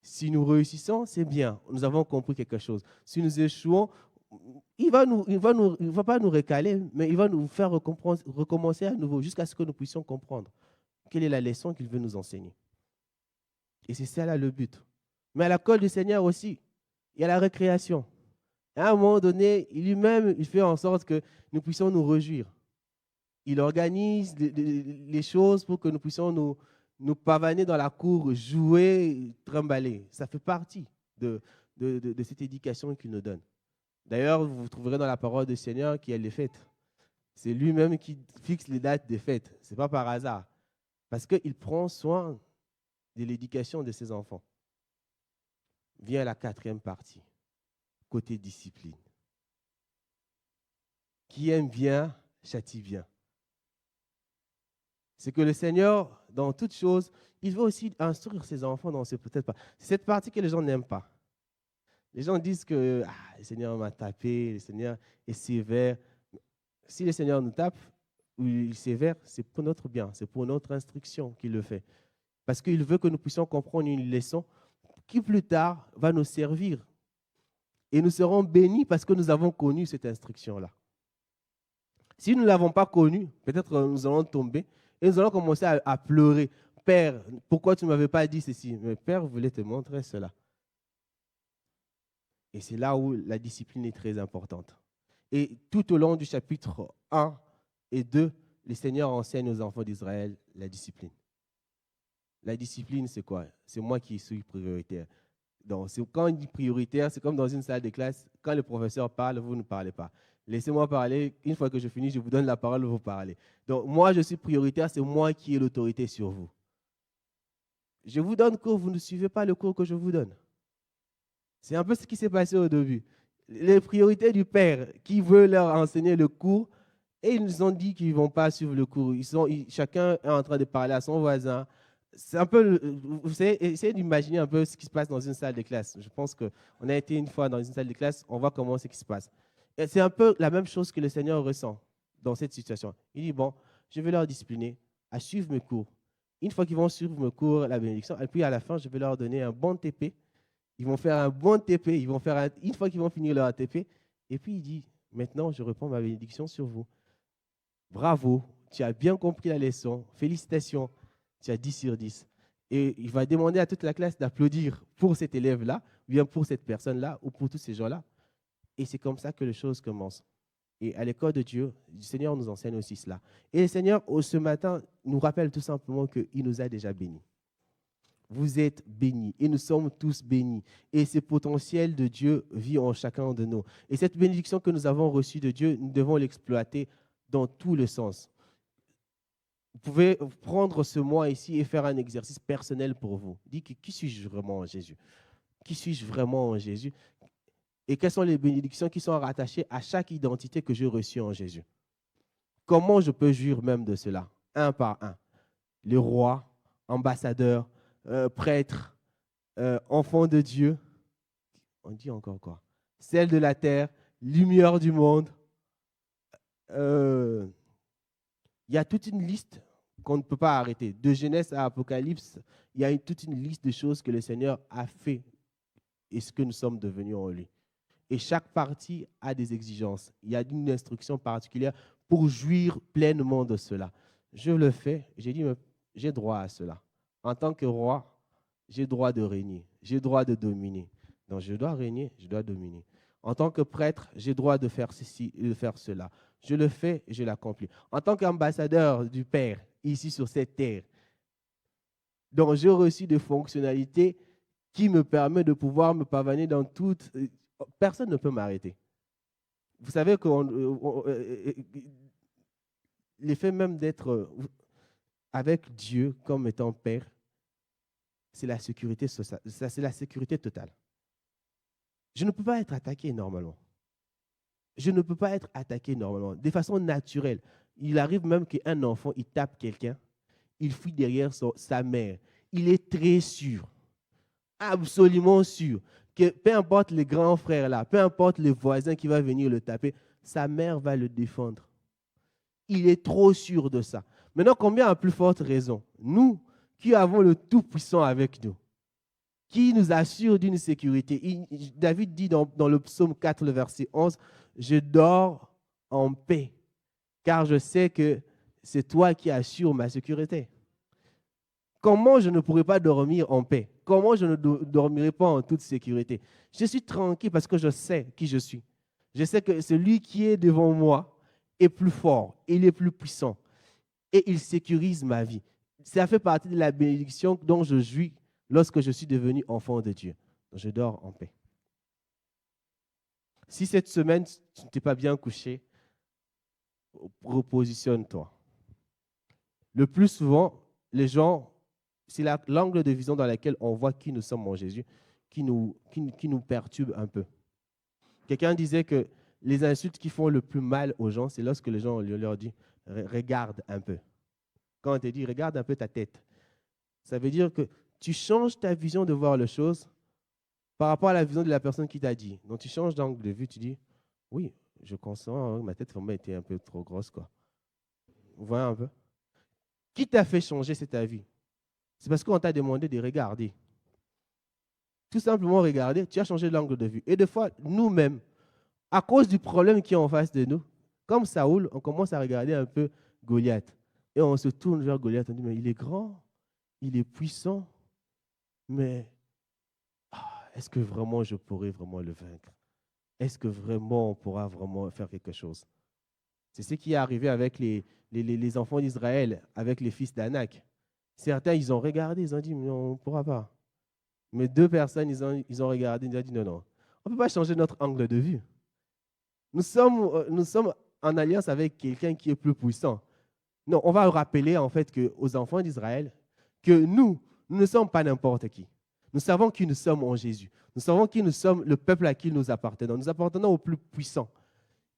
Si nous réussissons, c'est bien. Nous avons compris quelque chose. Si nous échouons, il ne va pas nous recaler, mais il va nous faire recommencer à nouveau jusqu'à ce que nous puissions comprendre quelle est la leçon qu'il veut nous enseigner. Et c'est ça là le but. Mais à l'école du Seigneur aussi, il y a la récréation. À un moment donné, lui-même, il fait en sorte que nous puissions nous réjouir. Il organise les choses pour que nous puissions nous pavaner dans la cour, jouer, trimballer. Ça fait partie de cette éducation qu'il nous donne. D'ailleurs, vous trouverez dans la parole du Seigneur qu'il y a les fêtes. C'est lui-même qui fixe les dates des fêtes. Ce n'est pas par hasard. Parce qu'il prend soin de l'éducation de ses enfants. Vient la 4e partie, côté discipline. Qui aime bien, châtie bien. C'est que le Seigneur, dans toutes choses, il veut aussi instruire ses enfants dans peut-être pas. C'est cette partie que les gens n'aiment pas. Les gens disent que le Seigneur m'a tapé, le Seigneur est sévère. Si le Seigneur nous tape ou il est sévère, c'est pour notre bien, c'est pour notre instruction qu'il le fait. Parce qu'il veut que nous puissions comprendre une leçon qui plus tard va nous servir. Et nous serons bénis parce que nous avons connu cette instruction-là. Si nous ne l'avons pas connue, peut-être nous allons tomber et nous allons commencer à pleurer. Père, pourquoi tu ne m'avais pas dit ceci? Mais Père voulait te montrer cela. Et c'est là où la discipline est très importante. Et tout au long du chapitre 1 et 2, le Seigneur enseigne aux enfants d'Israël la discipline. La discipline, c'est quoi? C'est moi qui suis prioritaire. Donc, quand on dit prioritaire, c'est comme dans une salle de classe. Quand le professeur parle, vous ne parlez pas. Laissez-moi parler. Une fois que je finis, je vous donne la parole, vous parlez. Donc, moi, je suis prioritaire. C'est moi qui ai l'autorité sur vous. Je vous donne cours, vous ne suivez pas le cours que je vous donne. C'est un peu ce qui s'est passé au début. Les priorités du père qui veut leur enseigner le cours, et ils nous ont dit qu'ils ne vont pas suivre le cours. Chacun est en train de parler à son voisin. C'est un peu, vous savez, essayez d'imaginer un peu ce qui se passe dans une salle de classe. Je pense qu'on a été une fois dans une salle de classe, on voit comment c'est qui se passe. Et c'est un peu la même chose que le Seigneur ressent dans cette situation. Il dit, bon, je vais leur discipliner à suivre mes cours. Une fois qu'ils vont suivre mes cours, la bénédiction, et puis à la fin, je vais leur donner un bon TP. Ils vont faire un bon TP. Une fois qu'ils vont finir leur TP, et puis il dit, maintenant, je reprends ma bénédiction sur vous. Bravo, tu as bien compris la leçon. Félicitations, tu as 10 sur 10. Et il va demander à toute la classe d'applaudir pour cet élève-là, ou bien pour cette personne-là, ou pour tous ces gens-là. Et c'est comme ça que les choses commencent. Et à l'école de Dieu, le Seigneur nous enseigne aussi cela. Et le Seigneur, ce matin, nous rappelle tout simplement qu'il nous a déjà bénis. Vous êtes bénis et nous sommes tous bénis. Et ce potentiel de Dieu vit en chacun de nous. Et cette bénédiction que nous avons reçue de Dieu, nous devons l'exploiter dans tout le sens. Vous pouvez prendre ce mois ici et faire un exercice personnel pour vous. Dites, qui suis-je vraiment en Jésus? Qui suis-je vraiment en Jésus? Et quelles sont les bénédictions qui sont rattachées à chaque identité que j'ai reçue en Jésus? Comment je peux jouir même de cela? Un par un. Le roi, ambassadeur, prêtre, enfant de Dieu. On dit encore quoi? Celle de la terre, lumière du monde. Il y a toute une liste qu'on ne peut pas arrêter. De Genèse à Apocalypse, il y a toute une liste de choses que le Seigneur a fait et ce que nous sommes devenus en lui. Et chaque partie a des exigences. Il y a une instruction particulière pour jouir pleinement de cela. Je le fais, j'ai dit, j'ai droit à cela. En tant que roi, j'ai droit de régner, j'ai droit de dominer. Donc je dois régner, je dois dominer. En tant que prêtre, j'ai droit de faire ceci, de faire cela. Je le fais et je l'accomplis. En tant qu'ambassadeur du Père, ici sur cette terre, donc j'ai reçu des fonctionnalités qui me permettent de pouvoir me pavaner dans toutes. Personne ne peut m'arrêter. Vous savez que l'effet même d'être avec Dieu comme étant Père, c'est la sécurité sociale, c'est la sécurité totale. Je ne peux pas être attaqué normalement. Je ne peux pas être attaqué normalement, de façon naturelle. Il arrive même qu'un enfant, il tape quelqu'un, il fuit derrière sa mère. Il est très sûr, absolument sûr, que peu importe les grands frères là, peu importe les voisins qui vont venir le taper, sa mère va le défendre. Il est trop sûr de ça. Maintenant, combien à plus forte raison? Nous qui avons le Tout-Puissant avec nous, qui nous assure d'une sécurité. David dit dans le psaume 4, le verset 11, « Je dors en paix, car je sais que c'est toi qui assures ma sécurité. » Comment je ne pourrais pas dormir en paix? Comment je ne dormirai pas en toute sécurité? Je suis tranquille parce que je sais qui je suis. Je sais que celui qui est devant moi est plus fort, il est plus puissant et il sécurise ma vie. Ça fait partie de la bénédiction dont je jouis lorsque je suis devenu enfant de Dieu. Je dors en paix. Si cette semaine, tu ne t'es pas bien couché, repositionne-toi. Le plus souvent, les gens, c'est l'angle de vision dans lequel on voit qui nous sommes en Jésus qui nous perturbe un peu. Quelqu'un disait que les insultes qui font le plus mal aux gens, c'est lorsque les gens leur disent « regarde un peu ». Quand on te dit « regarde un peu ta tête », ça veut dire que tu changes ta vision de voir les choses par rapport à la vision de la personne qui t'a dit. Donc, tu changes d'angle de vue, tu dis « oui, je consens, hein, ma tête vraiment était un peu trop grosse, quoi. » Vous voyez un peu? Qui t'a fait changer cet avis? C'est parce qu'on t'a demandé de regarder. Tout simplement regarder, tu as changé l'angle de vue. Et des fois, nous-mêmes, à cause du problème qui est en face de nous, comme Saoul, on commence à regarder un peu Goliath. Et on se tourne vers Goliath, on dit, mais il est grand, il est puissant, mais est-ce que vraiment je pourrais vraiment le vaincre? Est-ce que vraiment on pourra vraiment faire quelque chose? C'est ce qui est arrivé avec les enfants d'Israël, avec les fils d'Anak. Certains, ils ont regardé, ils ont dit, mais on ne pourra pas. Mais deux personnes, ils ont regardé, ils ont dit, non, non, on ne peut pas changer notre angle de vue. Nous sommes en alliance avec quelqu'un qui est plus puissant. Non, on va rappeler en fait aux enfants d'Israël que nous ne sommes pas n'importe qui. Nous savons qui nous sommes en Jésus. Nous savons qui nous sommes, le peuple à qui nous appartenons. Nous appartenons au plus puissant.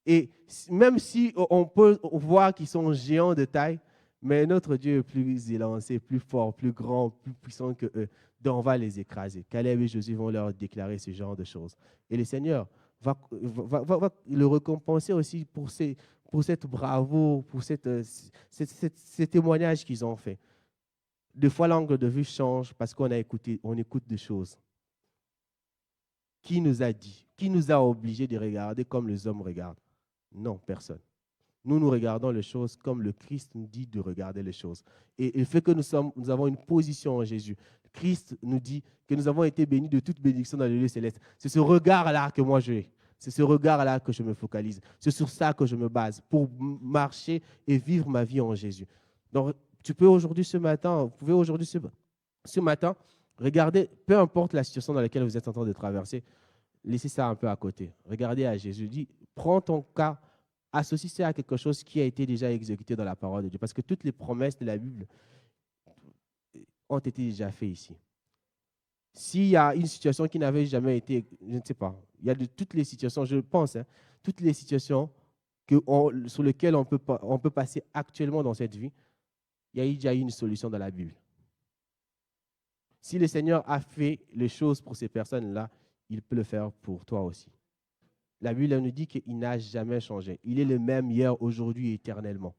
Et même si on peut voir qu'ils sont géants de taille, mais notre Dieu est plus élancé, plus fort, plus grand, plus puissant que eux. Donc on va les écraser. Caleb et Josué vont leur déclarer ce genre de choses. Et le Seigneur va le récompenser aussi pour cette bravoure, pour ces témoignages qu'ils ont fait. Des fois, l'angle de vue change parce qu'on écoute des choses. Qui nous a dit? Qui nous a obligés de regarder comme les hommes regardent? Non, personne. Nous regardons les choses comme le Christ nous dit de regarder les choses. Et le fait que nous avons une position en Jésus, Christ nous dit que nous avons été bénis de toute bénédiction dans le lieu céleste. C'est ce regard-là que moi j'ai. C'est ce regard-là que je me focalise. C'est sur ça que je me base pour marcher et vivre ma vie en Jésus. Donc, vous pouvez aujourd'hui ce matin, regarder, peu importe la situation dans laquelle vous êtes en train de traverser, laissez ça un peu à côté. Regardez à Jésus. Dis, prends ton cas, associe ça à quelque chose qui a été déjà exécuté dans la parole de Dieu. Parce que toutes les promesses de la Bible ont été déjà faites ici. S'il y a une situation qui n'avait jamais été, je ne sais pas, il y a de toutes les situations, je pense, toutes les situations sur lesquelles on peut passer actuellement dans cette vie, il y a déjà une solution dans la Bible. Si le Seigneur a fait les choses pour ces personnes-là, il peut le faire pour toi aussi. La Bible nous dit qu'il n'a jamais changé. Il est le même hier, aujourd'hui et éternellement.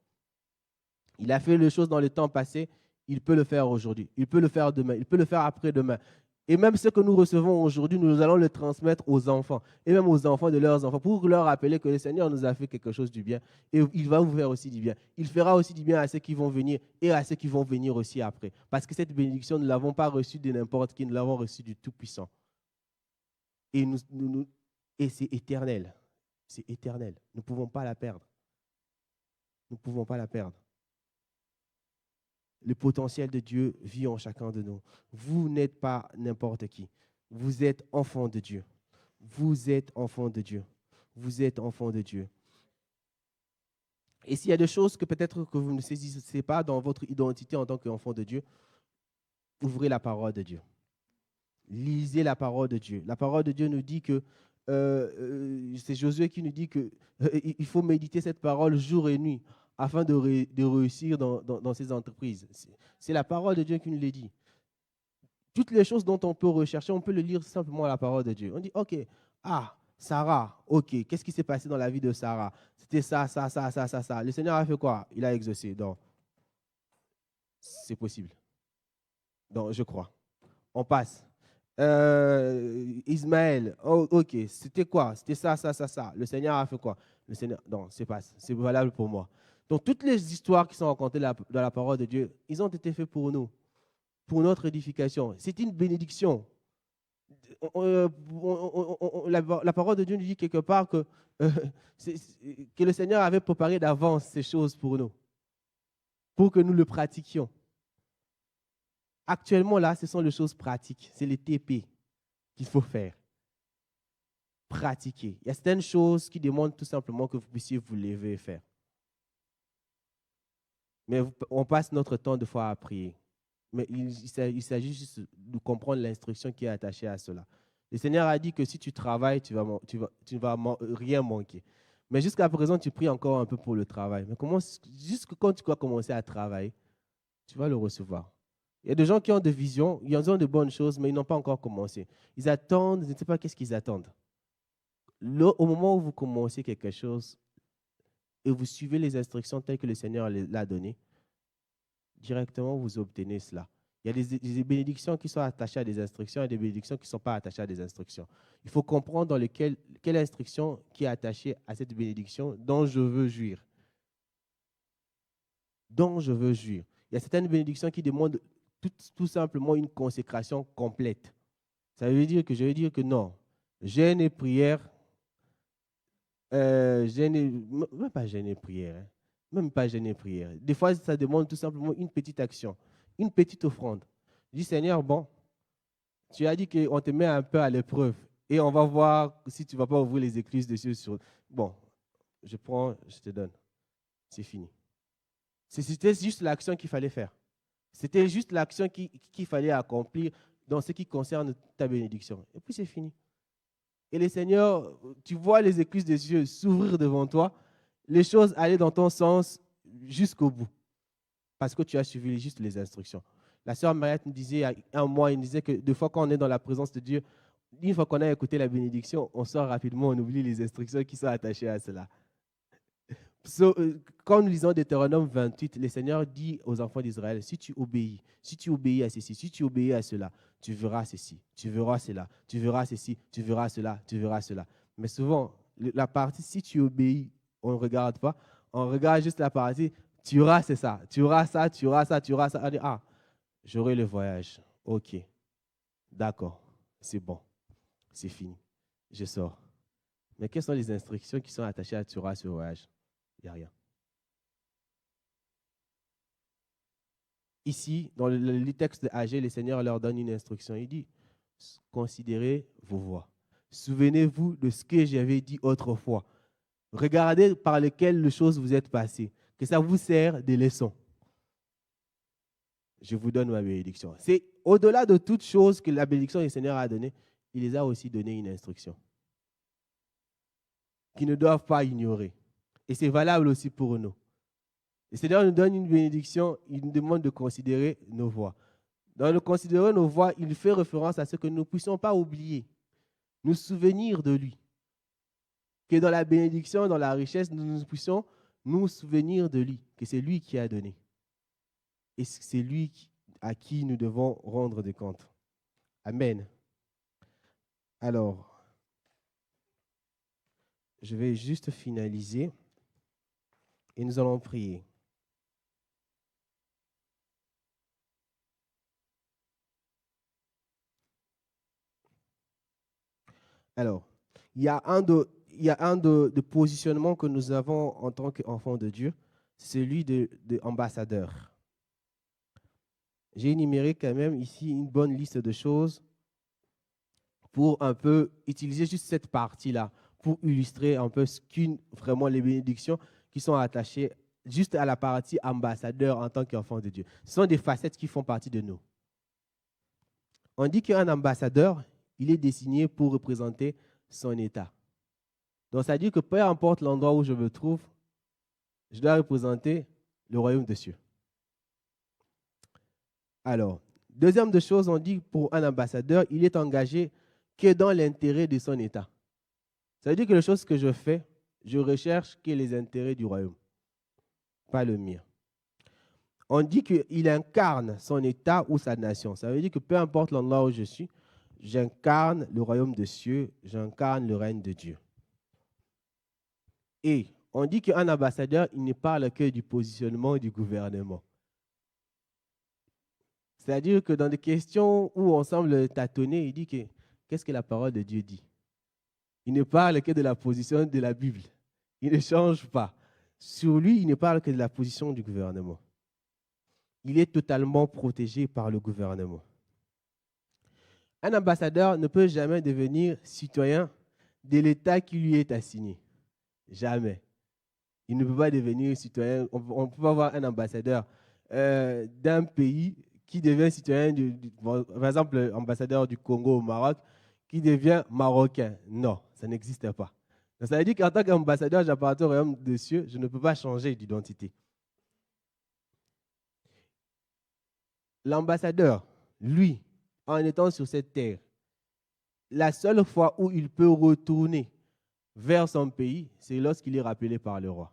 Il a fait les choses dans le temps passé, il peut le faire aujourd'hui. Il peut le faire demain, il peut le faire après-demain. Et même ce que nous recevons aujourd'hui, nous allons le transmettre aux enfants, et même aux enfants de leurs enfants, pour leur rappeler que le Seigneur nous a fait quelque chose du bien, et il va vous faire aussi du bien. Il fera aussi du bien à ceux qui vont venir, et à ceux qui vont venir aussi après. Parce que cette bénédiction, nous ne l'avons pas reçue de n'importe qui, nous l'avons reçue du Tout-Puissant. Et, et c'est éternel. C'est éternel. Nous ne pouvons pas la perdre. Nous ne pouvons pas la perdre. Le potentiel de Dieu vit en chacun de nous. Vous n'êtes pas n'importe qui. Vous êtes enfant de Dieu. Vous êtes enfant de Dieu. Vous êtes enfant de Dieu. Et s'il y a des choses que peut-être que vous ne saisissez pas dans votre identité en tant qu'enfant de Dieu, ouvrez la parole de Dieu. Lisez la parole de Dieu. La parole de Dieu nous dit que, c'est Josué qui nous dit qu'il faut méditer cette parole jour et nuit afin de réussir dans ses entreprises. C'est la parole de Dieu qui nous le dit. Toutes les choses dont on peut rechercher, on peut le lire simplement à la parole de Dieu. On dit, ok, Sarah, ok, qu'est-ce qui s'est passé dans la vie de Sarah? C'était ça. Le Seigneur a fait quoi? Il a exaucé. Donc, c'est possible. Donc, je crois. On passe. Ismaël, oh, ok, c'était quoi? C'était ça. Le Seigneur a fait quoi? Le Seigneur, non, c'est valable pour moi. Donc, toutes les histoires qui sont racontées dans la parole de Dieu, ils ont été faits pour nous, pour notre édification. C'est une bénédiction. La parole de Dieu nous dit quelque part que le Seigneur avait préparé d'avance ces choses pour nous, pour que nous le pratiquions. Actuellement, là, ce sont les choses pratiques. C'est les TP qu'il faut faire. Pratiquer. Il y a certaines choses qui demandent tout simplement que vous puissiez vous lever et faire. Mais on passe notre temps de fois à prier. Mais il s'agit juste de comprendre l'instruction qui est attachée à cela. Le Seigneur a dit que si tu travailles, tu ne vas rien manquer. Mais jusqu'à présent, tu pries encore un peu pour le travail. Mais jusque quand tu vas commencer à travailler, tu vas le recevoir. Il y a des gens qui ont des visions, ils ont de bonnes choses, mais ils n'ont pas encore commencé. Ils attendent, je ne sais pas qu'est-ce qu'ils attendent. Au moment où vous commencez quelque chose et vous suivez les instructions telles que le Seigneur l'a données, directement vous obtenez cela. Il y a des bénédictions qui sont attachées à des instructions et des bénédictions qui ne sont pas attachées à des instructions. Il faut comprendre quelle instruction qui est attachée à cette bénédiction dont je veux jouir. Dont je veux jouir. Il y a certaines bénédictions qui demandent tout simplement une consécration complète. Ça veut dire que je vais dire que non, jeûne et prière, même pas jeûne et prière, hein. Même pas jeûne et prière. Des fois, ça demande tout simplement une petite action, une petite offrande. Je dis, Seigneur, bon, tu as dit qu'on te met un peu à l'épreuve et on va voir si tu ne vas pas ouvrir les écluses des cieux sur... Bon, je prends, je te donne. C'est fini. C'était juste l'action qu'il fallait faire. C'était juste l'action qu'il fallait accomplir dans ce qui concerne ta bénédiction. Et puis c'est fini. Et le Seigneur, tu vois les écluses des cieux s'ouvrir devant toi, les choses aller dans ton sens jusqu'au bout. Parce que tu as suivi juste les instructions. La sœur Mariette nous disait, il y a un mois, il nous disait que des fois, quand on est dans la présence de Dieu, une fois qu'on a écouté la bénédiction, on sort rapidement, on oublie les instructions qui sont attachées à cela. Quand nous lisons Deutéronome 28, le Seigneur dit aux enfants d'Israël, si tu obéis à ceci, si tu obéis à cela, tu verras ceci, tu verras cela, tu verras ceci, tu verras cela, tu verras cela. Mais souvent, la partie si tu obéis, on ne regarde pas, on regarde juste la partie tu auras c'est ça, tu auras ça, tu auras ça, tu auras ça. On dit, ah, j'aurai le voyage. Ok, d'accord, c'est bon, c'est fini, je sors. Mais quelles sont les instructions qui sont attachées à tu auras ce voyage? Il n'y a rien. Ici, dans le texte de Agé, le Seigneur leur donne une instruction. Il dit, considérez vos voies. Souvenez-vous de ce que j'avais dit autrefois. Regardez par lesquelles choses vous êtes passées. Que ça vous sert de leçon. Je vous donne ma bénédiction. C'est au-delà de toute chose que la bénédiction du Seigneur a donnée, il les a aussi donné une instruction qu'ils ne doivent pas ignorer. Et c'est valable aussi pour nous. Le Seigneur nous donne une bénédiction, il nous demande de considérer nos voies. Dans le considérer nos voies, il fait référence à ce que nous ne puissions pas oublier, nous souvenir de lui. Que dans la bénédiction, dans la richesse, nous puissions nous souvenir de lui, que c'est lui qui a donné. Et c'est lui à qui nous devons rendre des comptes. Amen. Alors, je vais juste finaliser et nous allons prier. Alors, il y a un de positionnement que nous avons en tant qu'enfants de Dieu, c'est celui d'ambassadeur. J'ai énuméré quand même ici une bonne liste de choses pour un peu utiliser juste cette partie-là, pour illustrer un peu vraiment les bénédictions qui sont attachées juste à la partie ambassadeur en tant qu'enfant de Dieu. Ce sont des facettes qui font partie de nous. On dit qu'un ambassadeur, il est désigné pour représenter son État. Donc, ça veut dire que peu importe l'endroit où je me trouve, je dois représenter le royaume des cieux. Alors, deuxième de chose, on dit pour un ambassadeur, il est engagé que dans l'intérêt de son État. Ça veut dire que les choses que je fais, je recherche que les intérêts du royaume, pas le mien. On dit qu'il incarne son État ou sa nation. Ça veut dire que peu importe l'endroit où je suis, j'incarne le royaume des cieux, j'incarne le règne de Dieu. Et on dit qu'un ambassadeur, il ne parle que du positionnement du gouvernement. C'est-à-dire que dans des questions où on semble tâtonner, il dit que qu'est-ce que la parole de Dieu dit? Il ne parle que de la position de la Bible. Il ne change pas. Sur lui, il ne parle que de la position du gouvernement. il est totalement protégé par le gouvernement. Un ambassadeur ne peut jamais devenir citoyen de l'État qui lui est assigné. Jamais. Il ne peut pas devenir citoyen. On peut pas avoir un ambassadeur d'un pays qui devient citoyen, par exemple, l'ambassadeur du Congo au Maroc, qui devient marocain. Non, ça n'existe pas. Donc, ça veut dire qu'en tant qu'ambassadeur, j'appartiens au royaume des cieux, je ne peux pas changer d'identité. L'ambassadeur, lui, en étant sur cette terre, la seule fois où il peut retourner vers son pays, c'est lorsqu'il est rappelé par le roi.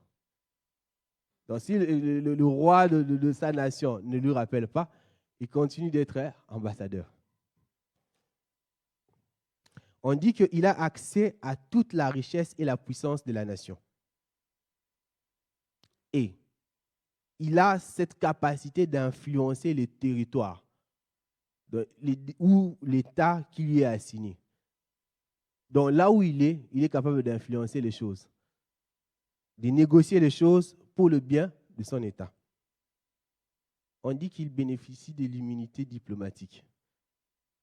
Donc, si le roi de sa nation ne lui rappelle pas, il continue d'être ambassadeur. On dit qu'il a accès à toute la richesse et la puissance de la nation. Et il a cette capacité d'influencer les territoires ou l'État qui lui est assigné. Donc là où il est capable d'influencer les choses, de négocier les choses pour le bien de son État. On dit qu'il bénéficie de l'immunité diplomatique.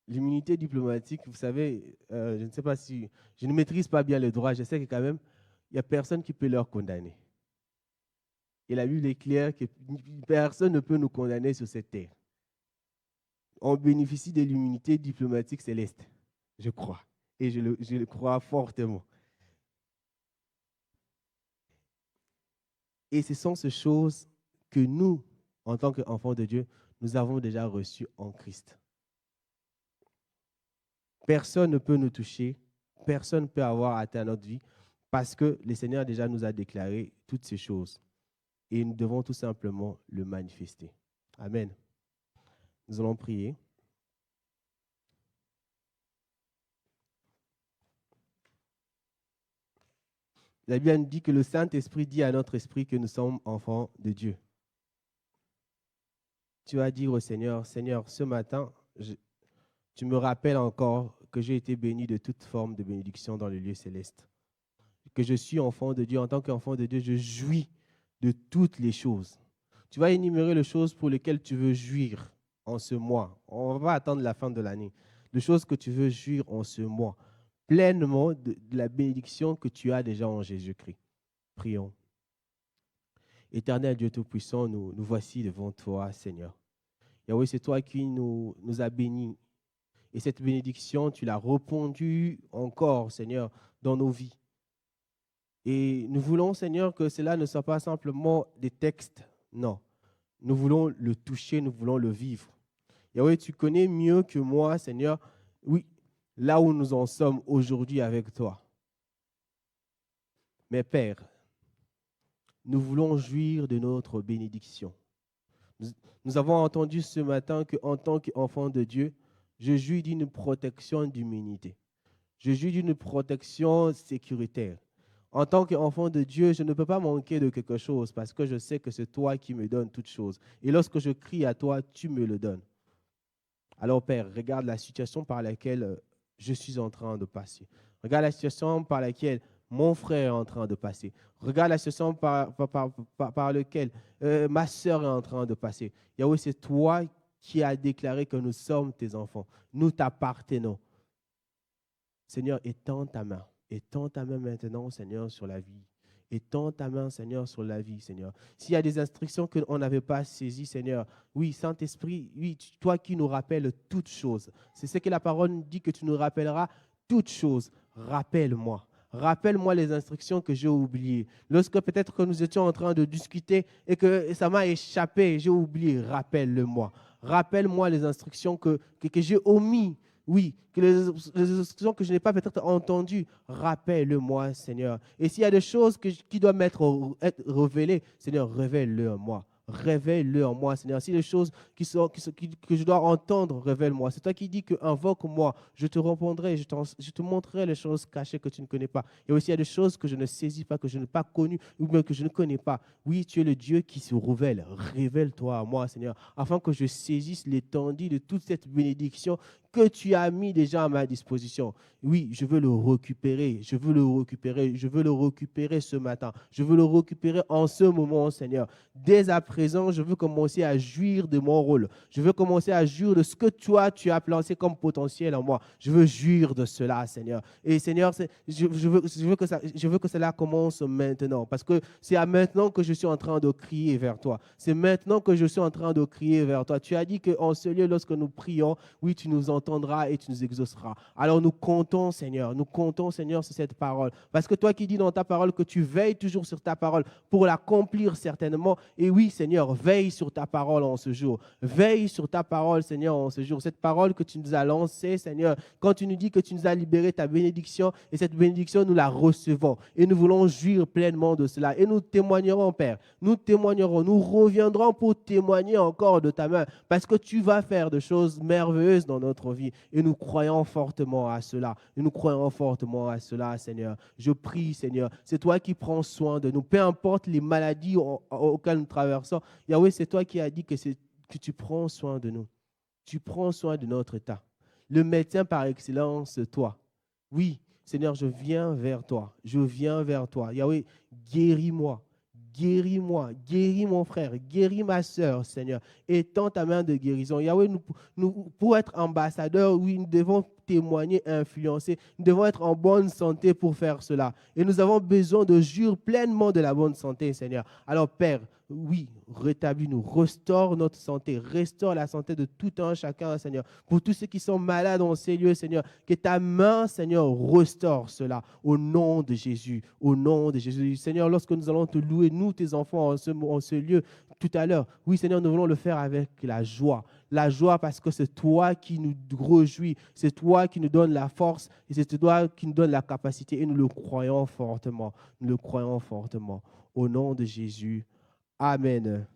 L'immunité diplomatique, vous savez, je ne sais pas si, je ne maîtrise pas bien le droit, je sais que quand même, il n'y a personne qui peut leur condamner. Et la Bible est claire que personne ne peut nous condamner sur cette terre. On bénéficie de l'immunité diplomatique céleste, je crois. Et je le crois fortement. Et ce sont ces choses que nous, en tant qu'enfants de Dieu, nous avons déjà reçues en Christ. Personne ne peut nous toucher, personne ne peut avoir atteint notre vie parce que le Seigneur déjà nous a déclaré toutes ces choses. Et nous devons tout simplement le manifester. Amen. Nous allons prier. La Bible nous dit que le Saint-Esprit dit à notre esprit que nous sommes enfants de Dieu. Tu vas dire au Seigneur, Seigneur, ce matin, tu me rappelles encore que j'ai été béni de toute forme de bénédiction dans le lieu céleste. Que je suis enfant de Dieu. En tant qu'enfant de Dieu, je jouis de toutes les choses. Tu vas énumérer les choses pour lesquelles tu veux jouir en ce mois. On va attendre la fin de l'année. Les choses que tu veux jouir en ce mois. Pleinement de la bénédiction que tu as déjà en Jésus-Christ. Prions. Éternel Dieu Tout-Puissant, nous voici devant toi, Seigneur. Yahweh, c'est toi qui nous as bénis. Et cette bénédiction, tu l'as répandue encore, Seigneur, dans nos vies. Et nous voulons, Seigneur, que cela ne soit pas simplement des textes. Non. Nous voulons le toucher, nous voulons le vivre. Yahweh, tu connais mieux que moi, Seigneur, oui, là où nous en sommes aujourd'hui avec toi. Mais Père, nous voulons jouir de notre bénédiction. Nous avons entendu ce matin qu'en tant qu'enfant de Dieu, je jouis d'une protection d'immunité. Je jouis d'une protection sécuritaire. En tant qu'enfant de Dieu, je ne peux pas manquer de quelque chose parce que je sais que c'est toi qui me donnes toutes choses. Et lorsque je crie à toi, tu me le donnes. Alors Père, regarde la situation par laquelle je suis en train de passer. Regarde la situation par laquelle mon frère est en train de passer. Regarde la situation par laquelle ma sœur est en train de passer. Yahweh, c'est toi qui as déclaré que nous sommes tes enfants. Nous t'appartenons. Seigneur, étends ta main. Étends ta main maintenant, Seigneur, sur la vie. Étends ta main, Seigneur, sur la vie, Seigneur. S'il y a des instructions qu'on n'avait pas saisies, Seigneur, oui, Saint-Esprit, oui, toi qui nous rappelles toutes choses. C'est ce que la parole dit, que tu nous rappelleras toutes choses. Rappelle-moi. Rappelle-moi les instructions que j'ai oubliées. Lorsque peut-être que nous étions en train de discuter et que ça m'a échappé, j'ai oublié, rappelle-le-moi. Rappelle-moi les instructions que j'ai omises. Oui, que les instructions que je n'ai pas peut-être entendues, rappelle-le-moi, Seigneur. Et s'il y a des choses qui doivent être révélées, Seigneur, révèle-le en moi. Révèle-le en moi, Seigneur. Si les choses que je dois entendre, révèle-moi. C'est toi qui dis que invoque-moi, je te répondrai, je te montrerai les choses cachées que tu ne connais pas. Et aussi, il y a des choses que je ne saisis pas, que je n'ai pas connues, ou même que je ne connais pas. Oui, tu es le Dieu qui se révèle. Révèle-toi à moi, Seigneur, afin que je saisisse l'étendue de toute cette bénédiction que tu as mis déjà à ma disposition. Oui, je veux le récupérer, je veux le récupérer, je veux le récupérer ce matin. Je veux le récupérer en ce moment, Seigneur. Dès à présent, je veux commencer à jouir de mon rôle. Je veux commencer à jouir de ce que toi, tu as placé comme potentiel en moi. Je veux jouir de cela, Seigneur. Et Seigneur, je veux que cela commence maintenant. Parce que c'est à maintenant que je suis en train de crier vers toi. C'est maintenant que je suis en train de crier vers toi. Tu as dit qu'en ce lieu, lorsque nous prions, oui, tu nous entendras et tu nous exauceras. Alors nous comptons, Seigneur, sur cette parole. Parce que toi qui dis dans ta parole que tu veilles toujours sur ta parole pour l'accomplir certainement. Et oui, Seigneur, veille sur ta parole en ce jour. Veille sur ta parole, Seigneur, en ce jour. Cette parole que tu nous as lancée, Seigneur, quand tu nous dis que tu nous as libéré ta bénédiction, et cette bénédiction, nous la recevons. Et nous voulons jouir pleinement de cela. Et nous témoignerons, Père. Nous témoignerons. Nous reviendrons pour témoigner encore de ta main. Parce que tu vas faire de choses merveilleuses dans notre vie. Et nous croyons fortement à cela. Et nous croyons fortement à cela, Seigneur. Je prie, Seigneur. C'est toi qui prends soin de nous. Peu importe les maladies auxquelles nous traversons. Yahweh, c'est toi qui as dit que tu prends soin de nous. Tu prends soin de notre état. Le médecin par excellence, c'est toi. Oui, Seigneur, je viens vers toi. Je viens vers toi. Yahweh, guéris-moi. Guéris-moi, guéris mon frère, guéris ma soeur, Seigneur. Étends ta main de guérison. Yahweh, pour être ambassadeurs, oui, nous devons témoigner, influencer. Nous devons être en bonne santé pour faire cela. Et nous avons besoin de jouir pleinement de la bonne santé, Seigneur. Alors, Père, oui, rétablis-nous, restaure notre santé, restaure la santé de tout un chacun, Seigneur. Pour tous ceux qui sont malades en ces lieux, Seigneur, que ta main, Seigneur, restaure cela au nom de Jésus, au nom de Jésus. Seigneur, lorsque nous allons te louer, nous, tes enfants, en ce lieu, tout à l'heure, oui, Seigneur, nous voulons le faire avec la joie. La joie parce que c'est toi qui nous réjouis, c'est toi qui nous donne la force et c'est toi qui nous donne la capacité et nous le croyons fortement. Nous le croyons fortement. Au nom de Jésus. Amen.